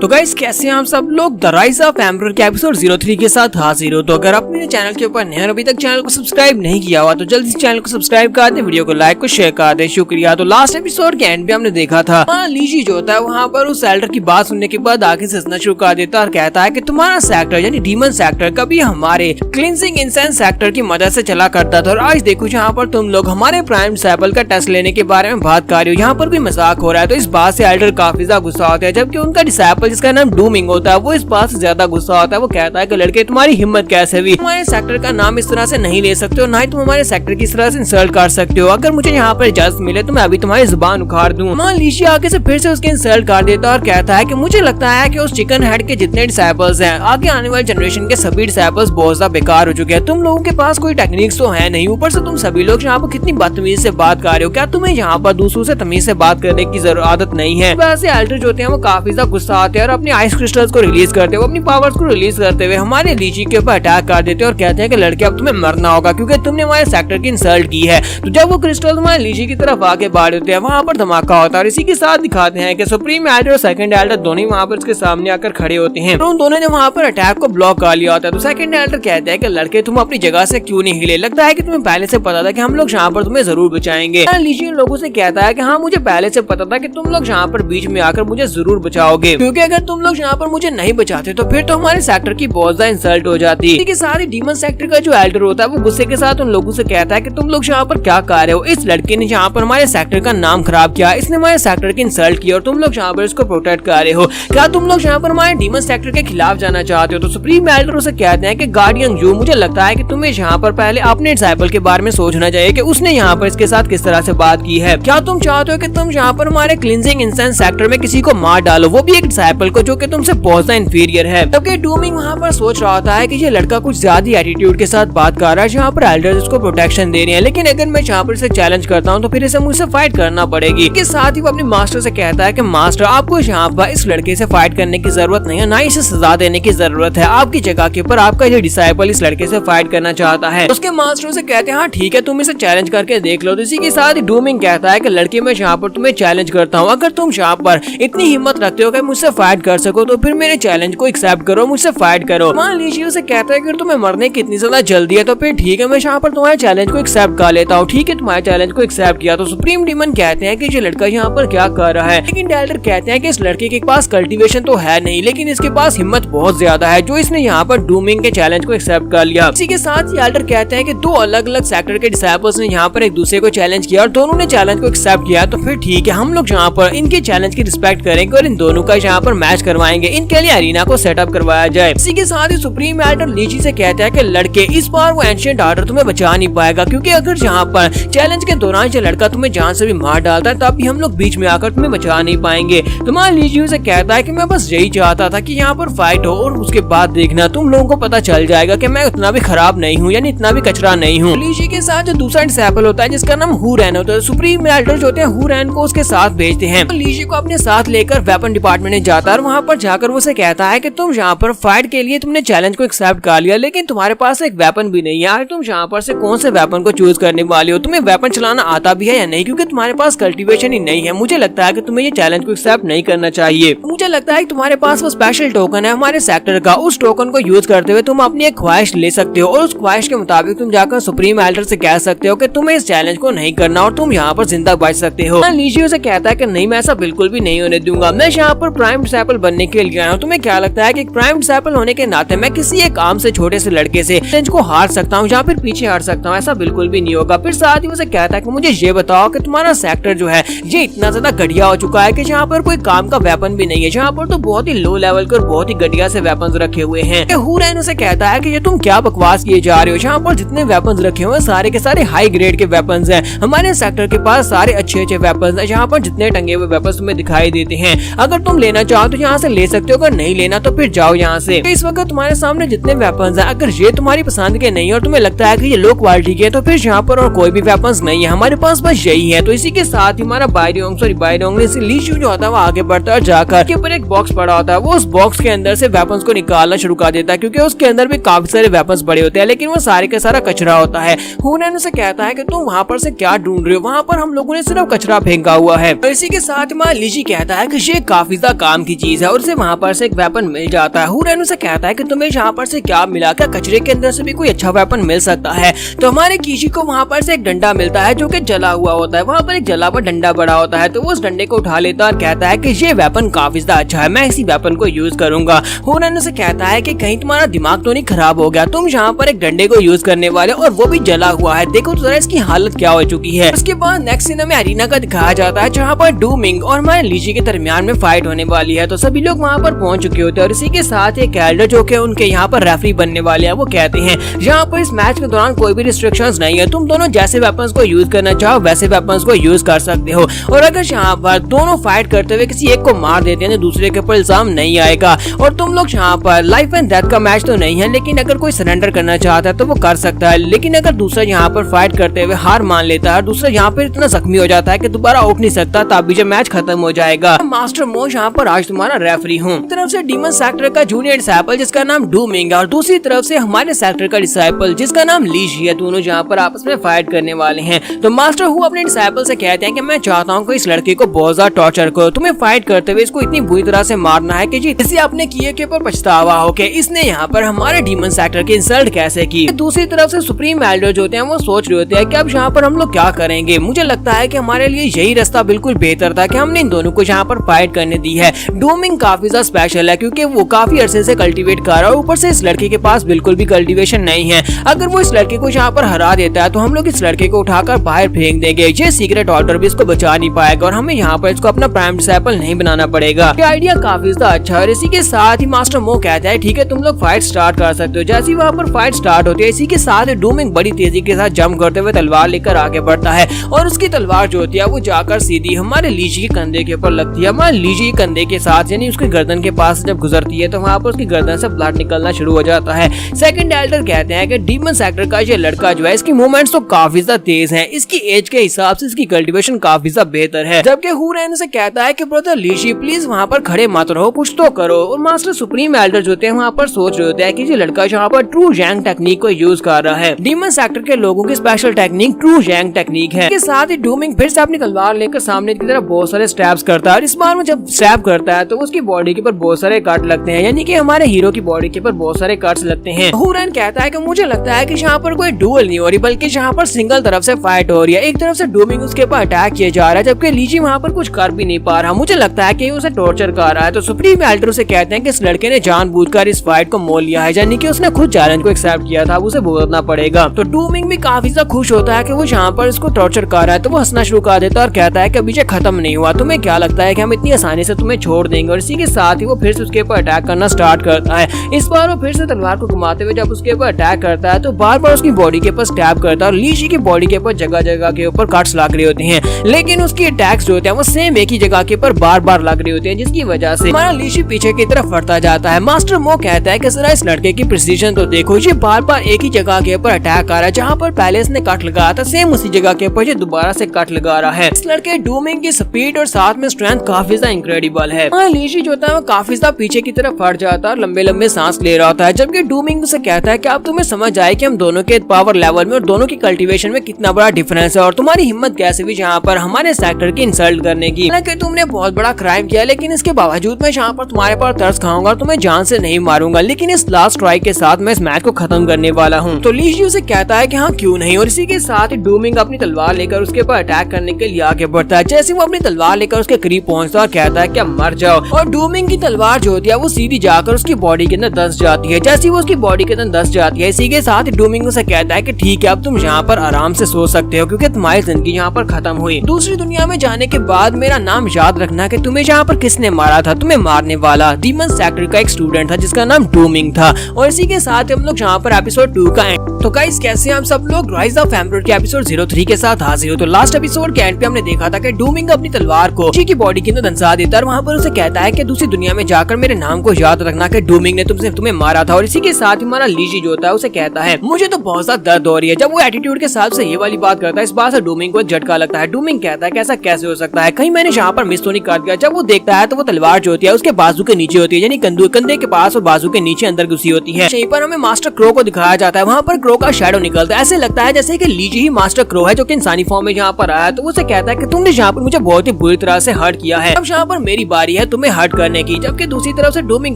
तो गाइस कैसे हैं आप सब लोग। द राइज ऑफ एम्परर के एपिसोड 03 के साथ हाजिर हो। तो अगर आप मेरे चैनल के ऊपर नए अभी तक चैनल को सब्सक्राइब नहीं किया हुआ तो जल्दी से चैनल को सब्सक्राइब कर दे, वीडियो को लाइक को शेयर कर दे, शुक्रिया। तो लास्ट एपिसोड के एंड पे हमने देखा था लीजी जो होता है वहाँ पर उस एल्डर की बात सुनने के बाद आगे से हंसना शुरू कर देता और कहता है कि तुम्हारा सेक्टर यानी डीमन सेक्टर कभी हमारे क्लिंजिंग इंसेंस सेक्टर की मदद से चला करता था और आज देखो यहाँ पर तुम लोग हमारे प्राइम डिसाइपल का टेस्ट लेने के बारे में बात कर रहे हो। यहाँ पर भी मजाक हो रहा है। तो इस बात से एल्डर काफी ज्यादा गुस्सा होता है, जबकि उनका डिसाइपल जिसका नाम डूमिंग होता है वो इस बात से ज्यादा गुस्सा होता है। वो कहता है कि लड़के तुम्हारी हिम्मत कैसे हुई, हमारे सेक्टर का नाम इस तरह से नहीं ले सकते हो, ना ही तुम हमारे सेक्टर की इस तरह से इंसल्ट कर सकते हो। अगर मुझे यहाँ पर इजाजत मिले तो मैं अभी तुम्हारी जुबान उखाड़ दूं। लीजी आगे से फिर से उसके इंसल्ट कर देता और कहता है कि मुझे लगता है कि उस चिकन हेड के जितने डिसाइपल्स हैं आगे आने वाले जनरेशन के सभी डिसाइपल्स बहुत ज्यादा बेकार हो चुके हैं। तुम लोगों के पास कोई टेक्निक्स तो है नहीं, ऊपर से तुम सभी लोग यहाँ पर कितनी बदतमीजी से बात कर रहे हो। क्या तुम्हें यहाँ पर दूसरों से तमीज से बात करने की आदत नहीं है। वैसे एल्डर जो होते हैं वो काफी ज्यादा गुस्सा आते हैं और अपने आइस क्रिस्टल्स को रिलीज करते हुए अपनी पावर्स को रिलीज करते हुए हमारे लीजी के ऊपर अटैक कर देते हैं और कहते हैं कि लड़के अब तुम्हें मरना होगा क्योंकि तुमने हमारे सेक्टर की इंसल्ट की है। तो जब वो क्रिस्टल हमारे लीजी की तरफ आगे बढ़ देते हैं वहाँ पर धमाका होता है और इसी के साथ दिखाते हैं कि सुप्रीम एल्डर और सेकंड एल्डर दोनों वहाँ पर उसके सामने आकर खड़े होते हैं। तो उन दोनों ने वहाँ पर अटैक को ब्लॉक कर लिया होता है। तो सेकंड एल्डर कहते हैं कि लड़के तुम अपनी जगह से क्यों नहीं हिले, लगता है कि तुम्हें पहले से पता था कि हम लोग यहाँ पर तुम्हें जरूर बचाएंगे। लीजी लोगों से कहता है कि हाँ मुझे पहले से पता था कि तुम लोग यहाँ पर बीच में आकर मुझे जरूर बचाओगे, क्योंकि अगर तुम लोग यहाँ पर मुझे नहीं बचाते तो फिर तो हमारे सेक्टर की बहुत ज्यादा इंसल्ट हो जाती। इसी के साथ ही डीमन सेक्टर का जो एल्डर होता है वो गुस्से के साथ उन लोगों से कहता है कि तुम लोग यहाँ पर क्या कर रहे हो, इस लड़के ने यहाँ पर हमारे सेक्टर का नाम खराब किया, इसने हमारे सेक्टर की इंसल्ट की और तुम लोग यहाँ पर इसको प्रोटेक्ट कर रहे हो। क्या तुम लोग यहाँ पर हमारे डीमन सेक्टर के खिलाफ जाना चाहते हो? तो सुप्रीम एल्डर उसे कहते हैं कि गार्डियन यू, मुझे लगता है कि तुम्हें यहाँ पर पहले अपने डिसाइपल के बारे में सोचना चाहिए कि उसने यहाँ पर इसके साथ किस तरह से बात की है। क्या तुम चाहते हो कि तुम यहाँ पर हमारे क्लिंजिंग इंसेंस सेक्टर में किसी को मार डालो, वो भी एक डिसाइपल को जो कि तुमसे बहुत ज्यादा इंफीरियर है। तब डूमिंग वहाँ पर सोच रहा होता है कि ये लड़का कुछ ज्यादा एटीट्यूड के साथ बात कर रहा है जहाँ पर एल्डर्स इसको प्रोटेक्शन दे रहे हैं, लेकिन अगर मैं यहाँ पर इसे चैलेंज करता हूँ तो फिर इसे मुझसे फाइट करना पड़ेगी। इसके साथ ही वो अपने मास्टर से कहता है कि मास्टर आपको यहाँ पर इस लड़के से फाइट करने की जरूरत नहीं है, ना ही इसे सजा देने की जरूरत है। आपकी जगह के ऊपर आपका ये डिसाइपल इस लड़के से फाइट करना चाहता है। उसके मास्टर से कहते हैं हाँ ठीक है तुम इसे चैलेंज करके देख लो। तो इसी के साथ ही डूमिंग कहता है कि लड़के मैं यहाँ पर तुम्हें चैलेंज करता हूँ, अगर तुम यहाँ पर इतनी हिम्मत रखते हो कि मुझसे फाइट कर सको तो फिर मेरे चैलेंज को एक्सेप्ट करो, मुझसे फाइट करो। मान लीजिए उसे कहता है कि तुम्हें मरने की इतनी ज्यादा जल्दी है तो फिर ठीक है मैं यहाँ पर तुम्हारे चैलेंज को एक्सेप्ट कर लेता हूँ। ठीक है तुम्हारे चैलेंज को एक्सेप्ट किया। तो सुप्रीम डीमन कहते हैं कि ये लड़का यहाँ पर क्या कर रहा है, लेकिन एल्डर कहते हैं कि इस लड़के के पास कल्टीवेशन तो है नहीं, लेकिन इसके पास हिम्मत बहुत ज्यादा है जो इसने यहाँ पर डूमिंग के चैलेंज को एक्सेप्ट कर लिया। इसी के साथ ही एल्डर कहते हैं कि दो अलग अलग सेक्टर के डिसाइपल्स ने यहाँ पर एक दूसरे को चैलेंज किया और दोनों ने चैलेंज को एक्सेप्ट किया। तो फिर ठीक है हम लोग यहाँ पर इनके चैलेंज की रिस्पेक्ट करेंगे और इन दोनों का यहाँ पर मैच करवाएंगे, इनके लिए अरीना को सेटअप करवाया जाए। इसी के साथ ही सुप्रीम एल्डर लीजी से कहता है कि लड़के इस बार वो एंशिएंट ऑर्डर तुम्हें बचा नहीं पाएगा, क्योंकि अगर यहाँ पर चैलेंज के दौरान ये लड़का तुम्हें जान से भी मार डालता है तब भी हम लोग बीच में आकर तुम्हें बचा नहीं पाएंगे। तुम्हारा लीजी से कहता है कि मैं बस यही चाहता था कि यहाँ पर फाइट हो और उसके बाद देखना तुम लोगों को पता चल जाएगा कि मैं उतना भी खराब नहीं हूँ, यानी इतना भी कचरा नहीं हूँ। लीजी के साथ जो दूसरा डिसाइपल होता है जिसका नाम हुरैन होता है, सुप्रीम एल्डर जो होते हैं हुरैन को उसके साथ भेजते हैं। लीजी को अपने साथ लेकर वेपन डिपार्टमेंट में जाता है और वहाँ पर जाकर वो कहता है कि तुम यहाँ पर फाइट के लिए तुमने चैलेंज को एक्सेप्ट कर लिया, लेकिन तुम्हारे पास एक वेपन भी नहीं है। तुम यहाँ पर से कौन से वेपन को चूज करने वाले हो, तुम्हें वेपन चलाना आता भी है या नहीं, क्योंकि तुम्हारे पास कल्टीवेशन ही नहीं है। मुझे लगता है कि तुम्हें ये चैलेंज को एक्सेप्ट नहीं करना चाहिए। मुझे लगता है कि तुम्हारे पास वो स्पेशल टोकन है हमारे सेक्टर का, उस टोकन को यूज करते हुए तुम अपनी एक ख्वाहिश ले सकते हो और उस ख्वाहिश के मुताबिक तुम जाकर सुप्रीम एल्डर से कह सकते हो कि तुम्हें इस चैलेंज को नहीं करना और तुम यहाँ पर जिंदा बच सकते हो। लीजी उसे कहता है कि नहीं मैं ऐसा बिल्कुल भी नहीं होने दूंगा, मैं यहाँ पर प्राइम डिसाइपल बनने के लिए आया हूँ। तुम्हें क्या लगता है कि प्राइम डिसाइपल होने के नाते मैं किसी एक आम से छोटे से लड़के से चैलेंज को हार सकता हूँ या फिर पीछे हट सकता हूँ? ऐसा बिल्कुल भी नहीं होगा। फिर साथ ही उसे कहता है कि मुझे ये बताओ कि तुम्हारा सेक्टर जो है ये इतना ज्यादा घटिया हो चुका है कि जहाँ पर कोई काम का वेपन भी नहीं है, जहाँ पर तो बहुत ही लो लेवल के और बहुत ही घटिया से वेपन्स रखे हुए हैं। हुरैन उसे कहता है कि ये तुम क्या बकवास किए जा रहे हो, जहाँ पर जितने वेपन्स रखे हुए सारे के सारे हाई ग्रेड के वेपन्स हैं। हमारे सेक्टर के पास सारे अच्छे अच्छे वेपन्स हैं, जहाँ पर जितने टंगे हुए वेपन्स तुम्हें दिखाई देते हैं। अगर तुम लेना चाहो तो यहाँ से ले सकते हो, अगर नहीं लेना तो फिर जाओ यहाँ से। इस वक्त तुम्हारे सामने जितने वेपन्स हैं अगर ये तुम्हारी पसंद के नहीं और तुम्हें लगता है कि ये लो क्वालिटी के तो फिर यहाँ पर और कोई भी वेपन्स नहीं है, हमारे पास बस यही है। तो इसी के साथ ही हमारा बायरोंग से लीजी जो होता है वो आगे बढ़ता है और जाकर के ऊपर एक बॉक्स पड़ा होता है, वो उस बॉक्स के अंदर से वेपन्स को निकालना शुरू कर देता है, क्योंकि उसके अंदर भी काफी सारे वेपन्स पड़े होते हैं, लेकिन वो सारे का सारा कचरा होता है। हुरैन उसे कहता है कि तुम वहाँ पर से क्या ढूंढ रहे हो, वहाँ पर हम लोगों ने सिर्फ कचरा फेंका हुआ है। तो इसी के साथ लीजी कहता है कि ये काफी ज्यादा काम कीमती चीज है और उसे वहाँ पर से एक वेपन मिल जाता है। हुरैन उसे कहता है कि तुम्हें यहाँ पर से क्या मिला, क्या कचरे के अंदर से भी कोई अच्छा वेपन मिल सकता है। तो हमारे कीशी को वहाँ पर से एक डंडा मिलता है जो कि जला हुआ होता है। वहाँ पर एक जला हुआ डंडा पड़ा होता है, तो वो उस डंडे को उठा लेता है और कहता है कि ये वेपन काफी ज्यादा अच्छा है, मैं इसी वेपन को यूज करूंगा। हुरैन उसे कहता है कि कहीं तुम्हारा दिमाग तो नहीं खराब हो गया, तुम यहाँ पर एक डंडे को यूज करने वाले और वो भी जला हुआ है, देखो तो जरा इसकी हालत क्या हो चुकी है। उसके बाद नेक्स्ट सीन में अरीना का दिखाया जाता है जहाँ पर डूमिंग और हमारे लीजी के दरमियान में फाइट होने वाली है। तो सभी लोग वहाँ पर पहुंच चुके होते हैं और इसी के साथ एक एल्डर जो कि उनके यहाँ पर रेफरी बनने वाले हैं वो कहते हैं यहाँ पर इस मैच के दौरान कोई भी रिस्ट्रिक्शंस नहीं है, तुम दोनों जैसे वेपन्स को यूज करना चाहो वैसे वेपन्स को यूज कर सकते हो और अगर यहाँ पर दोनों फाइट करते हुए किसी एक को मार देते हैं तो दूसरे के ऊपर इल्जाम नहीं आएगा। और तुम लोग यहाँ पर लाइफ एंड डेथ का मैच तो नहीं है, लेकिन अगर कोई सरेंडर करना चाहता है तो वो कर सकता है, लेकिन अगर दूसरा यहाँ पर फाइट करते हुए हार मान लेता है, दूसरा यहाँ पर इतना जख्मी हो जाता है कि दोबारा उठ नहीं सकता, तब भी मैच खत्म हो जाएगा। मास्टर मो यहाँ पर आज तुम्हारा रेफरी हूँ। एक तरफ से डीमन सेक्टर का जूनियर डिसाइपल जिसका नाम डूमिंग है और दूसरी तरफ से हमारे सेक्टर का डिसाइपल जिसका नाम लीजी है, दोनों जहाँ पर आपस में फाइट करने वाले हैं। तो मास्टर हु अपने डिसाइपल से कहते हैं कि मैं चाहता हूँ कि इस लड़के को बहुत ज्यादा टॉर्चर करो, तुम्हें फाइट करते हुए इसको इतनी बुरी तरह से मारना है कि जिसे आपने किए के ऊपर पछतावा हो कि इसने यहाँ पर हमारे डीमन सेक्टर की इंसल्ट कैसे की। दूसरी तरफ से सुप्रीम एल्डर जो होते हैं वो सोच रहे होते हैं कि अब यहाँ पर हम लोग क्या करेंगे। मुझे लगता है कि हमारे लिए यही रास्ता बिल्कुल बेहतर था कि हमने इन दोनों को यहाँ पर फाइट करने दी है। डूमिंग काफी ज्यादा स्पेशल है क्योंकि वो काफी अरसे से कल्टीवेट कर रहा है, ऊपर से इस लड़के के पास बिल्कुल भी कल्टीवेशन नहीं है। अगर वो इस लड़के को यहाँ पर हरा देता है तो हम लोग इस लड़के को उठाकर बाहर फेंक देंगे, ये सीक्रेट ऑर्डर भी इसको बचा नहीं पाएगा और हमें यहाँ पर इसको अपना प्राइम डिसाइपल नहीं बनाना पड़ेगा। ये आइडिया काफी ज्यादा अच्छा है और इसी के साथ ही मास्टर मो कहता है ठीक है तुम लोग फाइट स्टार्ट कर सकते हो। जैसे वहाँ पर फाइट स्टार्ट होती है इसी के साथ डूमिंग बड़ी तेजी के साथ जंप करते हुए तलवार लेकर आगे बढ़ता है और उसकी तलवार जो होती है वो जाकर सीधी हमारे लीजी के कंधे के ऊपर लगती है। हमारे लीजी के कंधे के साथ यानी उसकी गर्दन के पास जब गुजरती है तो वहाँ पर उसकी गर्दन से ब्लड निकलना शुरू हो जाता है। सेकंड एल्डर कहते हैं कि डीमन सेक्टर का ये लड़का जो है इसकी मूवमेंट्स तो काफी ज्यादा तेज हैं, इसकी एज के हिसाब से इसकी कल्टीवेशन काफी ज्यादा बेहतर है। जबकि हुरैन से कहता है कि ब्रदर लीजी प्लीज वहाँ पर खड़े मत रहो, कुछ तो करो। और मास्टर सुप्रीम एल्डर जो होते हैं वहाँ पर सोच रहे होते हैं कि ये लड़का यहाँ पर ट्रू जैंग टेक्निक को यूज कर रहा है। डीमन सेक्टर के लोगों की स्पेशल टेक्निक ट्रू जैंग टेक्निक है। इसके साथ ही डूमिंग फिर से अपनी तलवार लेकर सामने की तरफ बहुत सारे स्टैब्स करता है और इस बार में जब स्टैब करता है तो उसकी बॉडी के ऊपर बहुत सारे कट लगते हैं, यानी कि हमारे हीरो की बॉडी के ऊपर बहुत सारे कट्स लगते हैं। हुरैन कहता है कि मुझे लगता है कि यहाँ पर कोई डुअल नहीं हो रही बल्कि यहाँ पर सिंगल तरफ से फाइट हो रही है। एक तरफ से डूमिंग उसके ऊपर अटैक किया जा रहा है जबकि लीजी वहाँ पर कुछ कर भी नहीं पा रहा। मुझे लगता है कि उसे टॉर्चर कर रहा है। तो सुप्रीम एल्डर से कहते हैं कि इस लड़के ने जानबूझकर इस फाइट को मोल लिया है, यानी कि उसने खुद चैलेंज को एक्सेप्ट किया था, उसे भुगतना पड़ेगा। तो डूमिंग भी काफी ज्यादा खुश होता है कि वो यहाँ पर इसको टॉर्चर कर रहा है, तो वो हंसना शुरू कर देता है और कहता है कि अभी ये खत्म नहीं हुआ, तुम्हें क्या लगता है कि हम इतनी आसानी से तुम्हें छोड़ देंगे। और इसी के साथ ही वो फिर से उसके ऊपर अटैक करना स्टार्ट करता है। इस बार वो फिर से तलवार को घुमाते हुए जब उसके ऊपर अटैक करता है तो बार बार उसकी बॉडी के ऊपर स्टैब करता है और लीजी की बॉडी के ऊपर जगह जगह के ऊपर कट्स लग रहे होते हैं, लेकिन उसकी अटैक्स जो होते हैं वो सेम एक ही जगह के ऊपर बार बार लग रहे होते हैं, जिसकी वजह से हमारा लीजी पीछे की तरफ बढ़ता जाता है। मास्टर मो कहता है कि जरा इस लड़के की प्रिसीजन तो देखो, ये बार बार एक ही जगह के ऊपर अटैक कर रहा है, जहाँ पर पहले इसने कट लगाया था सेम उसी जगह के ऊपर ये दोबारा से कट लगा रहा है। इस लड़के डूमिंग की स्पीड और साथ में स्ट्रेंथ काफी ज्यादा इंक्रेडिबल है। लीजी जो होता है वो काफी ज्यादा पीछे की तरफ हट जाता है और लंबे लंबे सांस ले रहा होता है, जबकि डूमिंग से कहता है कि अब तुम्हें समझ आए कि हम दोनों के पावर लेवल में और दोनों की कल्टीवेशन में कितना बड़ा डिफरेंस है और तुम्हारी हिम्मत कैसे भी यहाँ पर हमारे सेक्टर की इंसल्ट करने की। हालांकि तुमने बहुत बड़ा क्राइम किया लेकिन इसके बावजूद मैं यहाँ पर तुम्हारे पर तरस खाऊंगा और तुम्हें जान से नहीं मारूंगा, लेकिन इस लास्ट स्ट्राइक के साथ मैं इस मैच को खत्म करने वाला हूँ। तो लीजी उसे कहता है कि हाँ क्यों नहीं, और इसी के साथ ही डूमिंग अपनी तलवार लेकर उसके ऊपर अटैक करने के लिए आगे बढ़ता है। जैसे वो अपनी तलवार लेकर उसके करीब पहुंचता है और कहता है कि मर जाओ, और डूमिंग की तलवार जो होती है वो सीधी जाकर उसकी बॉडी के अंदर धंस जाती है। जैसे वो उसकी बॉडी के अंदर धंस जाती है इसी के साथ ही डूमिंग उसे कहता है कि ठीक है अब तुम यहाँ पर आराम से सो सकते हो क्योंकि तुम्हारी जिंदगी यहाँ पर खत्म हुई। दूसरी दुनिया में जाने के बाद मेरा नाम याद रखना कि तुम्हें यहाँ पर किसने मारा था, तुम्हें मारने वाला डीमन सेक्टर का एक स्टूडेंट था जिसका नाम डूमिंग था। और इसी के साथ हम लोग यहाँ पर एपिसोड 2 का एंड। तो गाइस कैसे हम सब लोग राइज ऑफ एम्परर के एपिसोड 03 के साथ हाजिर हो। तो लास्ट एपिसोड के एंड पे हमने देखा था कि डूमिंग अपनी तलवार को की बॉडी के अंदर धंसा देता है और वहाँ पर उसे कहता है कि दूसरी दुनिया में जाकर मेरे नाम को याद रखना कि डूमिंग ने तुम्हें मारा था। और इसी के साथ हमारा लीजी जो होता है उसे कहता है मुझे तो बहुत ज्यादा दर्द हो रही है। जब वो एटीट्यूड के साथ से ये वाली बात करता है इस बात से डूमिंग को झटका लगता है। डूमिंग कहता है कि ऐसा कैसे हो सकता है, कहीं मैंने यहाँ पर मिस तो नहीं कर दिया। जब वो देखता है तो वो तलवार जो होती है उसके बाजू के नीचे होती है, यानी कंधे के पास और बाजू के नीचे अंदर घुसी होती है। यहीं पर हमें मास्टर क्रो को दिखाया जाता है, वहाँ पर क्रो का शैडो निकलता है। ऐसे लगता है जैसे कि लीजी ही मास्टर क्रो है जो कि इंसानी फॉर्म में यहाँ पर आया। तो उसे कहता है कि तुमने यहाँ पर मुझे बहुत ही बुरी तरह से हर्ट किया है, अब यहाँ पर मेरी बारी है तुम्हें हर्ट करने की। जबकि दूसरी तरफ से डूमिंग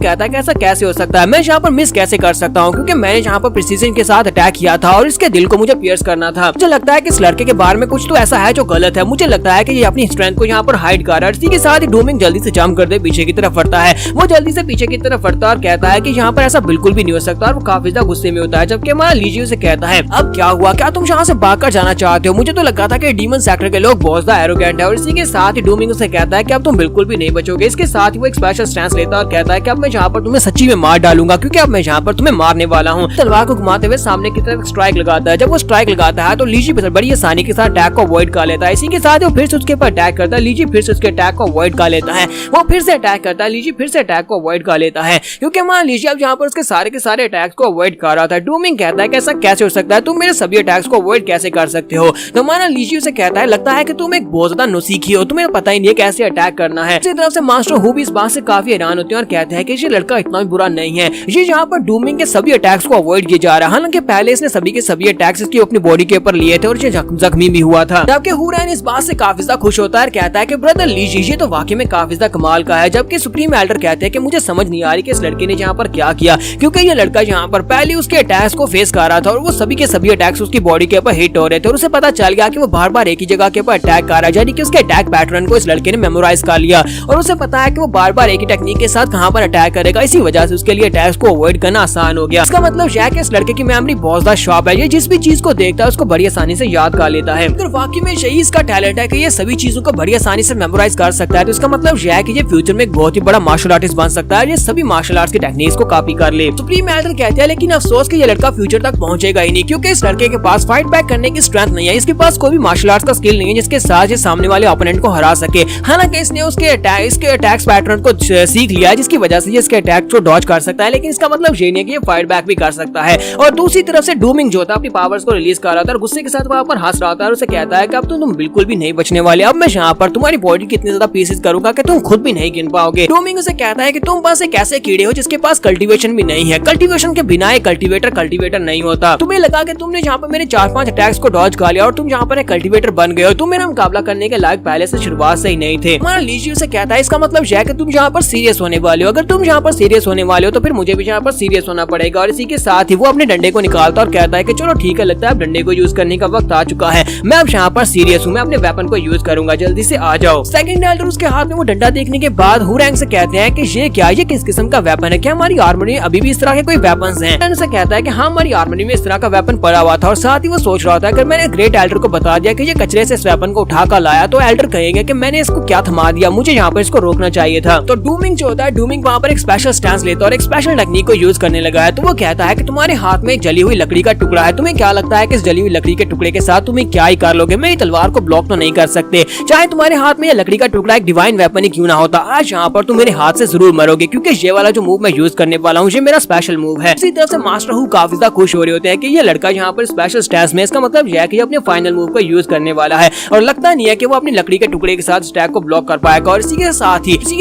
कहता है कि ऐसा कैसे हो सकता है, मैं यहाँ पर मिस कैसे कर सकता हूँ, क्योंकि मैंने यहाँ पर प्रिसीजन के साथ अटैक किया था और इसके दिल को मुझे पियर्स करना था। मुझे लगता है कि इस लड़के के बारे में कुछ तो ऐसा है जो गलत है। मुझे लगता है कि ये अपनी स्ट्रेंथ को यहाँ पर हाइड कर रहा है। इसी के साथ ही डूमिंग जल्दी से जंप कर दे पीछे की तरफ बढ़ता है। वो जल्दी से पीछे की तरफ बढ़ता है और कहता है कि यहाँ पर ऐसा बिल्कुल भी नहीं हो सकता और वो काफी ज्यादा गुस्से में होता है। जबकि हमारा लीजी उसे कहता है अब क्या हुआ, क्या तुम यहाँ से भागकर जाना चाहते हो? मुझे तो लगा था कि डीमन सेक्टर के लोग बहुत ज्यादा एरोगेंट है। और इसी के साथ ही डूमिंग उसे कहता है कि अब तुम बिल्कुल भी नहीं बचोगे। इसके साथ ही वो एक स्पेशल स्टैंस लेता है और कहता है कि अब मैं यहाँ पर तुम्हें सच्ची में मार डालूंगा, क्योंकि अब मैं यहाँ पर तुम्हें मारने वाला हूँ। तलवार को घुमाते हुए सामने की तरफ स्ट्राइक लगाता है। जब वो स्ट्राइक लगाता है तो लीजी बड़ी आसानी के साथ अटैक को अवॉइड कर लेता है। इसी के साथ वो फिर से उसके ऊपर अटैक करता है। लीजी फिर से उसके अटैक को अवॉइड कर लेता है। वो फिर से अटैक करता है। लीजी फिर से अटैक को अवॉइड कर लेता है, क्योंकि हमारा लीजी अब यहाँ पर उसके सारे के सारे अटैक्स को अवॉइड कर रहा था। डूमिंग कहता है कि ऐसा कैसे हो सकता है, तुम मेरे सभी अटैक्स को अवॉइड कैसे कर सकते हो? तो हमारा लीजी उसे कहता है लगता है कि तुम एक बहुत ज्यादा नौसीखी हो, तुम्हें पता ही नहीं है कैसे अटैक करना है। इसी तरफ से मास्टर हु भी इस बात से काफी हैरान होते हैं और कहते हैं कि ये लड़का इतना भी बुरा नहीं है। ये यहाँ पर डूमिंग के सभी अटैक्स को अवॉइड किया जा रहा है। हालांकि पहले इसने सभी के सभी अटैक्स इसकी अपनी बॉडी के ऊपर लिए थे और ये जख्मी भी हुआ था। जबकि हुरैन इस बात से काफी ज्यादा खुश होता है और कहता है कि ब्रदर लीजी ये तो वाकई में काफी ज्यादा कमाल का है। जबकि सुप्रीम एल्डर कहते हैं कि मुझे समझ नहीं आ रही कि इस लड़के ने यहाँ पर क्या किया, क्योंकि ये लड़का यहाँ पर पहले उसके अटैक्स को फेस कर रहा था और वो सभी के सभी अटैक्स उसकी बॉडी के ऊपर हिट हो रहे थे और उसे पता चल गया कि वो बार बार एक ही जगह के ऊपर अटैक कर रहा है। यानी कि उसके अटैक पैटर्न को इस लड़के ने मेमोराइज कर लिया और उसे पता है कि वो बार बार एक ही टेक्निक के साथ कहां पर अटैक करेगा। इसी वजह से उसके लिए अटैक्स को अवॉइड करना आसान हो गया। इसका मतलब यह है कि इस लड़के की मेमोरी बहुत ज्यादा शार्प है। ये जिस भी चीज को देखता है उसको बड़ी आसानी से याद कर लेता है। अगर वाकई में यही इसका टैलेंट है कि ये सभी चीजों को बड़ी आसानी से मेमोराइज कर सकता है, तो इसका मतलब यह है कि ये फ्यूचर में एक बहुत ही बड़ा मार्शल आर्टिस्ट बन सकता है। ये सभी मार्शल आर्ट्स की टेक्निक्स को कॉपी कर ले। सुप्रीम एल्डर कहते हैं लेकिन अफसोस कि ये लड़का फ्यूचर तक पहुंचेगा ही नहीं, क्योंकि इस लड़के के पास फाइट बैक करने की स्ट्रेंथ नहीं है। इसके पास कोई भी मार्शल आर्ट्स का स्किल नहीं है जिसके साथ ये सामने वाले ओपोनेंट को हरा सके। हालांकि इसने उसके अटैक्स पैटर्न को सीख लिया है, जिसकी वजह से ये इसके अटैक को डॉज कर सकता है। लेकिन इसका मतलब ये नहीं है कि ये फाइट बैक भी कर सकता है। और दूसरी तरफ से डूमिंग जो था अपनी पावर्स को रिलीज कर रहा था और गुस्से के साथ वहां पर हंस रहा था और उसे कहता है कि अब तो तुम बिल्कुल भी नहीं बचने वाले। अब मैं यहाँ पर तुम्हारी बॉडी कितनी ज्यादा पीसेस करूंगा कि तुम खुद भी नहीं गिन पाओगे। डूमिंग उसे कहता है कि तुम बस एक ऐसे कीड़े हो जिसके पास कल्टीवेशन भी नहीं है। कल्टीवेशन के बिना एक कल्टीवेटर नहीं होता। तुम्हें लगा कि तुमने यहाँ पर मेरे 4-5 अटैक्स को डॉज कर लिया और तुम यहाँ पर एक कल्टीवेटर बन गए हो। तुम मेरा मुकाबला करने के लायक पहले से शुरुआत से ही नहीं थे। हमारा लीजी उसे कहता है इसका मतलब यह है कि तुम यहाँ पर सीरियस होने वाले हो। अगर तुम यहाँ पर सीरियस होने वाले हो तो फिर मुझे भी यहाँ पर सीरियस होना पड़ेगा। और इसी के साथ ही वो अपने डंडे को निकालता और कहता है कि चलो ठीक है, लगता है अब डंडे को यूज करने का वक्त आ चुका है। मैं अब यहाँ पर सीरियस हूँ, मैं अपने वेपन को यूज करूंगा, जल्दी से आ जाओ। सेकंड एल्डर उसके हाथ में वो डंडा देखने के बाद हुरैंग से कहते हैं कि ये क्या, ये किस किस्म का वेपन है? क्या हमारी आर्मरी में अभी भी इस तरह के कोई वेपन्स हैं? हुरैंग से कहता है कि हाँ, हमारी आर्मरी में इस तरह का वेपन पड़ा हुआ था। और साथ ही वो सोच रहा था अगर मैंने ग्रेट एल्डर को बता दिया कि ये कचरे से इस वेपन को उठा कर लाया तो एल्डर कहेंगे कि मैंने इसको क्या थमा दिया, मुझे यहाँ पर इसको रोकना चाहिए था। तो डूमिंग जो होता है, डूमिंग वहाँ पर एक स्पेशल स्टैंस लेता है और एक स्पेशल टेक्निक को यूज करने लगा है। तो वो कहता है कि तुम्हारे हाथ में एक जली हुई लकड़ी का टुकड़ा है, तुम्हें क्या लगता है कि इस जली हुई लकड़ी के टुकड़े के साथ तुम्हें क्या ही कर लोगे? मैं तलवार को ब्लॉक तो नहीं कर सकते, चाहे तुम्हारे हाथ में ये लकड़ी का टुकड़ा एक डिवाइन वेपन ही क्यों ना होता। आज यहाँ पर तुम मेरे हाथ से जरूर मरोगे, क्योंकि ये वाला जो मूव मैं यूज करने वाला हूँ ये मेरा स्पेशल मूव है। इसी तरह से मास्टर हु काफी ज्यादा खुश हो रहे होते हैं कि ये लड़का यहाँ पर स्पेशल स्टैंस में, इसका मतलब यह है कि अपने फाइनल मूव को यूज करने वाला है और लगता नहीं है कि वो अपनी लकड़ी के टुकड़े के साथ स्टैक को ब्लॉक कर पाएगा। और इसी के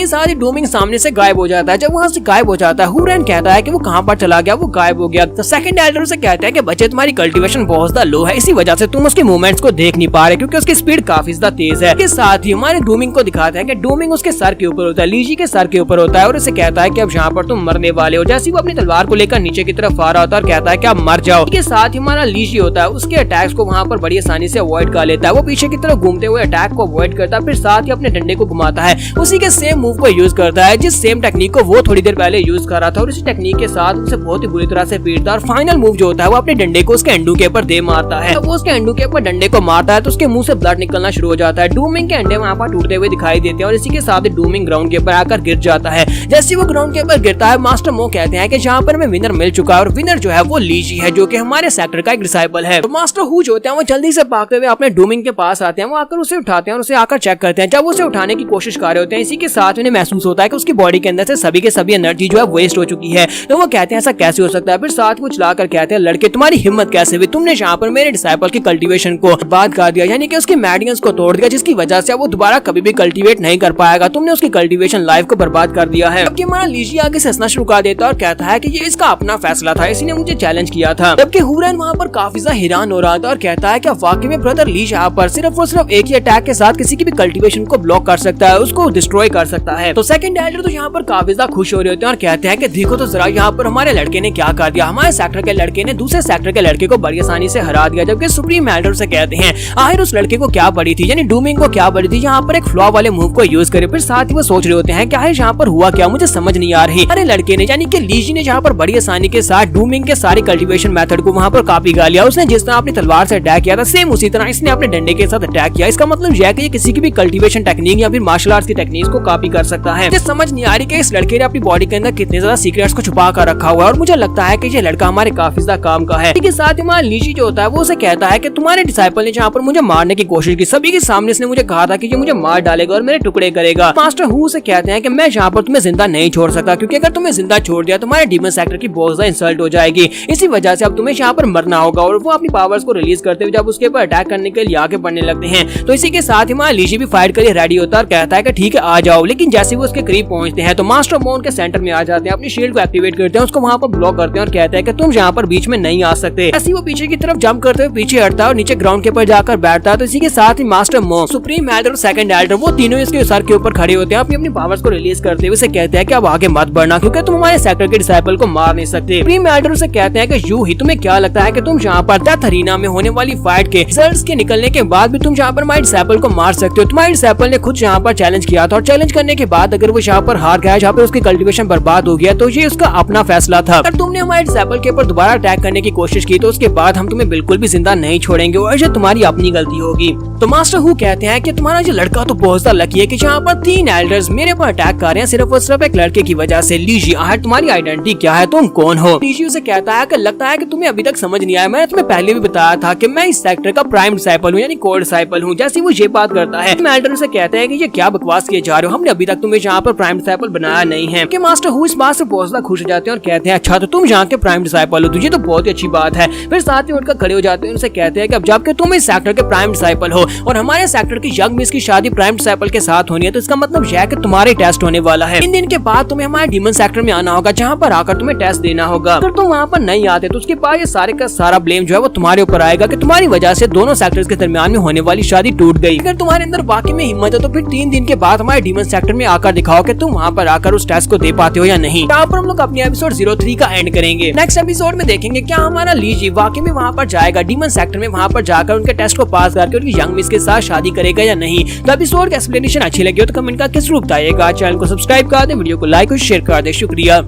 साथ ही डूमिंग सामने से गायब हो जाता है। जब वहाँ से गायब हो जाता है, हुरैन कहता है कि वो कहाँ पर चला गया, वो गायब हो गया। तो सेकंड एल्डर से कहता है कि बच्चे तुम्हारी कल्टीवेशन बहुत ज्यादा लो है, इसी वजह से तुम उसके मूवमेंट्स को देख नहीं पा रहे, क्योंकि उसकी स्पीड काफी ज्यादा तेज है। इसके साथ ही हमारे डूमिंग को दिखाते हैं कि डूमिंग उसके सर के ऊपर होता है, लीजी के सर के ऊपर होता है और उसे कहता है कि अब यहाँ पर तुम मरने वाले हो। जैसे वो अपनी तलवार को लेकर नीचे की तरफ आ रहा होता है और कहता है कि अब मर जाओ। इसके साथ ही हमारा लीजी होता है, उसके अटैक्स को वहाँ पर बड़ी आसानी से अवॉइड कर लेता है। वो पीछे की तरफ घूमते हुए अटैक को अवॉइड करता है, फिर साथ ही अपने डंडे को घुमाता है, उसी के सेम मूव को यूज करता है जिस सेम टेक्निक को वो थोड़ी देर पहले यूज कर रहा था। और इसी टेक्निक के साथ उसे बहुत ही बुरी तरह से पीटता है और फाइनल मूव जो होता है वो अपने डंडे को उसके अंडू के ऊपर दे मारता है। जब वो उसके अंडू के ऊपर डंडे को मारता है तो उसके मुंह से ब्लड निकलना शुरू हो जाता है। डूमिंग के अंडे वहाँ पर टूटते हुए दिखाई देते हैं और इसी के साथ ही डूमिंग ग्राउंड के ऊपर आकर गिर जाता है। जैसे वो ग्राउंड के ऊपर गिरता है, मास्टर मो कहते हैं कि यहाँ पर हमें विनर मिल चुका है और विनर जो है वो लीजी है, जो कि हमारे सेक्टर का एक डिसाइबल है। तो मास्टर हु जो होते हैं वो जल्दी से भागते हुए अपने डूमिंग के पास आते हैं, वो आकर उसे उठाते हैं और उसे आकर चेक करते हैं। जब उसे उठाने की कोशिश कर रहे होते हैं, इसी के साथ उन्हें महसूस होता है कि उसकी बॉडी के अंदर से सभी के सभी एनर्जी जो है वेस्ट हो चुकी है। तो वो कहते हैं ऐसा कैसे हो सकता है? फिर साथ वो चलाकर कहते हैं लड़के तुम्हारी हिम्मत कैसे हुई, तुमने यहाँ पर मेरे डिसाइपल की कल्टीवेशन को बर्बाद कर दिया, यानी कि उसकी मेडियंस को तोड़ दिया, जिसकी वजह से वो दोबारा कभी भी कल्टीवेट नहीं कर पाएगा। तुमने उसकी कल्टीवेशन लाइफ को बर्बाद कर दिया है। जबकि हमारा लीजी आगे से हंसना शुरू कर देता है और कहता है कि ये इसका अपना फैसला था, इसी ने मुझे चैलेंज किया था। जबकि हुरैन वहाँ पर काफी ज्यादा हैरान हो रहा था और कहता है कि वाकई में ब्रदर लीज यहाँ पर सिर्फ और सिर्फ एक ही अटैक के साथ किसी की भी कल्टीवेशन को ब्लॉक कर सकता है, उसको डिस्ट्रॉय कर सकता है। तो सेकंड एल्डर तो यहाँ पर काफी ज्यादा खुश हो रहे होते हैं और कहते हैं कि देखो तो जरा यहाँ पर हमारे लड़के ने क्या कर दिया, हमारे सेक्टर के लड़के ने दूसरे सेक्टर के लड़के को बड़ी आसानी से हरा दिया। जबकि सुप्रीम एल्डर से कहते हैं आखिर उस लड़के को क्या पड़ी थी, यानी डूमिंग को क्या पड़ी थी यहाँ पर एक फ्लॉ वाले मूव को यूज करे। फिर साथ ही वो सोच रहे होते हैं कि आखिर यहाँ पर हुआ क्या, मुझे समझ नहीं आ रही। अरे लड़के ने यानी कि लीजी ने जहाँ पर बड़ी आसानी के साथ डूमिंग के सारे कल्टीवेशन मेथड को वहाँ पर कॉपी कर लिया। उसने जिस तरह अपनी तलवार से अटैक किया था सेम उसी तरह इसने अपने डंडे के साथ अटैक किया। इसका मतलब यह है कि ये किसी की भी कल्टीवेशन टेक्निक या फिर मार्शल आर्ट्स की टेक्निक को कॉपी कर सकता है। मुझे समझ नहीं आ रही कि इस लड़के ने अपनी बॉडी के अंदर कितने ज्यादा सीक्रेट्स को छुपा कर रखा हुआ है और मुझे लगता है कि ये लड़का हमारे काफी ज्यादा काम का है। लेकिन साथ ही हमारा लीजी जो होता है वो उसे कहता है कि तुम्हारे डिसाइपल ने जहाँ पर मुझे मारने की कोशिश की, सभी के सामने इसने मुझे कहा था कि ये मुझे मार डालेगा और मेरे टुकड़े करेगा। मास्टर हु से कहते हैं कि मैं यहाँ पर तुम्हें जिंदा नहीं छोड़ सकता, क्योंकि अगर तुम्हें जिंदा छोड़ दिया तुम्हारे डीमन सेक्टर की बहुत ज्यादा इंसल्ट हो जाएगी। इसी वजह से अब तुम्हें यहाँ पर मरना होगा। और वो अपनी पावर्स को रिलीज करते हुए जब उसके ऊपर अटैक करने के लिए आगे बढ़ने लगते हैं तो इसी के साथ ही हमारा लीजी भी फाइट के लिए रेडी होता है और कहता है कि ठीक है आ जाओ। लेकिन जैसे वो उसके करीब पहुंचते हैं तो मास्टर मोन के सेंटर में आ जाते हैं, अपनी शील्ड को एक्टिवेट करते हैं, उसको वहाँ पर ब्लॉक करते हैं और कहते हैं कि तुम यहाँ पर बीच में नहीं आ सकते। ऐसे वो पीछे की तरफ जंप करते हुए पीछे हटता है और नीचे ग्राउंड के ऊपर जाकर बैठता है। तो इसी के साथ ही मास्टर मोन, सुप्रीम एल्डर और सेकंड एल्डर वो तीनों इसके सर के ऊपर खड़े होते हैं, अपनी पावर्स को रिलीज करते हुए कहते हैं कि अब आगे मत बढ़ना क्योंकि तुम हमारे सेक्टर के डिसाइपल को मार नहीं सकते। सुप्रीम एल्डर से कहते हैं कि यूं ही तुम्हें क्या लगता है कि तुम यहाँ पर डेथ अरीना में होने वाली फाइट के रिजल्ट्स के निकलने के बाद भी तुम यहाँ पर हमारे डिसाइपल को मार सकते हो? तुम्हारे डिसाइपल ने खुद यहाँ पर चैलेंज किया था और चैलेंज करने के बाद अगर वो यहाँ पर हार गया, यहाँ पर उसकी कल्टीवेशन बर्बाद हो गया तो ये उसका अपना फैसला था। अगर तुमने हमारे डिसाइपल के ऊपर दोबारा अटैक करने की कोशिश की तो उसके बाद हम तुम्हें बिल्कुल भी जिंदा नहीं छोड़ेंगे और ये तुम्हारी अपनी गलती होगी। तो मास्टर हु कहते हैं कि तुम्हारा ये लड़का तो बहुत ज्यादा लकी है कि यहाँ पर 3 एल्डर्स मेरे पर अटैक कर रहे हैं सिर्फ और सिर्फ एक लड़के की वजह से। लीजी आखिर तुम्हारी आइडेंटिटी क्या है, तुम कौन हो? लीजी उसे कहता है कि लगता है कि तुम्हें अभी तक समझ नहीं आया, मैंने तुम्हें पहले भी बताया था कि मैं इस सेक्टर का प्राइम डिसाइपल हूँ यानी कोर डिसाइपल हूँ। जैसे वो ये बात करता है एल्डर से कहते हैं कि ये क्या बकवास किए जा रहे हो, हमने अभी तक तुम्हें यहाँ पर प्राइम डिसाइपल बनाया नहीं है। कि मास्टर हु इस बात से बहुत ज्यादा खुश हो जाते हैं और कहते हैं अच्छा तो तुम यहाँ के प्राइम डिसाइपल हो, तुझे तो बहुत ही अच्छी बात है। फिर साथ ही उठकर खड़े हो जाते हैं, उनसे कहते हैं कि अब जबकि तुम इस सेक्टर के प्राइम डिसाइपल हो और हमारे सेक्टर की यंग मिस की शादी प्राइम डिसाइपल के साथ होनी है तो इसका मतलब यह है कि तुम्हारे टेस्ट होने वाला है। 3 दिन के बाद तुम्हें हमारे डीमन सेक्टर में आना होगा जहाँ पर आकर तुम्हें टेस्ट देना होगा। अगर तुम वहाँ पर नहीं आते तो उसके बाद ये सारे का सारा ब्लेम जो है वो तुम्हारे ऊपर आएगा कि तुम्हारी वजह से दोनों सेक्टर्स के दरमियान में होने वाली शादी टूट गई। अगर तुम्हारे अंदर वाकई में हिम्मत है तो फिर 3 दिन के बाद हमारे डीमन सेक्टर में आकर दिखाओ कि तुम वहाँ पर आकर उस टेस्ट को दे पाते हो या नहीं। यहाँ पर हम लोग अपने एपिसोड 03 का एंड करेंगे। नेक्स्ट एपिसोड में देखेंगे क्या हमारा लीजी वाकई में वहाँ पर जाएगा डीमन सेक्टर में, वहाँ पर जाकर उनके टेस्ट को पास करके उनकी यंग मिस के साथ शादी करेगा या नहीं। तो एपिसोड की एक्सप्लेनेशन अच्छी लगी हो तो कमेंट करके जरूर बताइएगा। चैनल को सब्सक्राइब कर दे, वीडियो को लाइक और शेयर कर दे। शुक्रिया।